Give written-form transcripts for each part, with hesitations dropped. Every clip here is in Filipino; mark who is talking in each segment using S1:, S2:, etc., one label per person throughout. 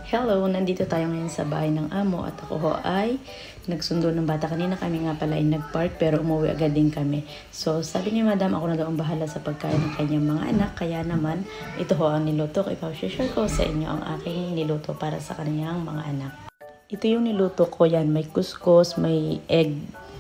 S1: Hello, nandito tayo ngayon sa bahay ng amo at ako ho ay nagsundo ng bata. Kanina kami nga pala ay nagpark pero umuwi agad din kami. So sabi ni madam ako na daw ang bahala sa pagkain ng kanyang mga anak. Kaya naman ito ho ang niluto ko. Ipapashare ko sa inyo ang aking niluto para sa kanyang mga anak. Ito yung niluto ko yan. May kuskus, may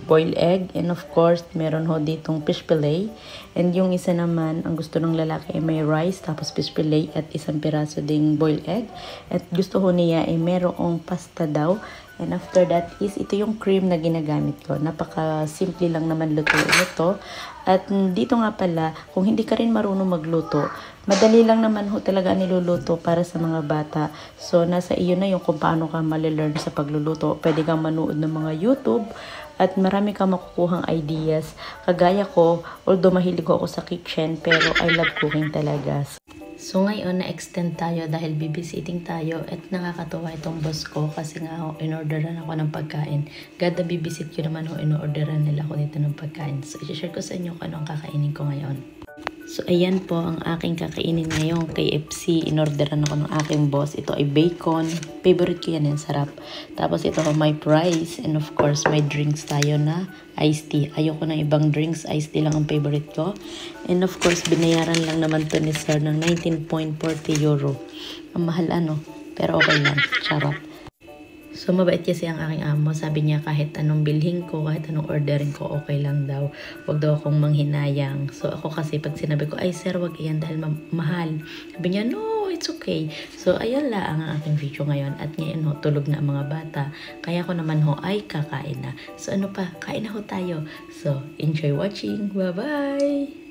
S1: boiled egg, and of course, meron ho ditong fish fillet. And yung isa naman, ang gusto ng lalaki ay may rice, tapos fish fillet, at isang piraso ding boiled egg. At gusto ho niya ay merong pasta daw. And after that is, ito yung cream na ginagamit ko. Napaka-simple lang naman lutuin ito. At dito nga pala, kung hindi ka rin marunong magluto, madali lang naman ho talaga niluluto para sa mga bata. So, nasa iyo na yung kung paano ka malilearn sa pagluluto. Pwede kang manood ng mga YouTube at marami kang makukuhang ideas. Kagaya ko, although mahilig ako sa kitchen, pero I love cooking talaga. So ngayon, na-extend tayo dahil bibisitting tayo at nakakatuwa itong boss ko kasi nga ho, in-orderan ako ng pagkain. Gada bibisit ko naman ho, in-orderan nila ako dito ng pagkain. So, i-share ko sa inyo kung ano ang kakainin ko ngayon. So, ayan po ang aking kakainin ngayong KFC. In-orderan ako ng aking boss. Ito ay bacon. Favorite ko yan, sarap. Tapos ito may fries. And of course, may drinks tayo na iced tea. Ayoko ng ibang drinks. Iced tea lang ang favorite ko. And of course, binayaran lang naman to ni sir ng 19.40 euro. Ang mahal pero okay lang. Charot. So, mabait kasi ang aking amo. Sabi niya kahit anong bilhin ko, kahit anong ordering ko, okay lang daw. Huwag daw akong manghinayang. So, ako kasi pag sinabi ko, ay sir, wag iyan dahil mahal. Sabi niya, no, it's okay. So, ayun lang ang aking video ngayon. At ngayon ho, tulog na ang mga bata. Kaya ko naman ho ay kakain na. So, ano pa? Kain na ho tayo. So, enjoy watching. Bye-bye!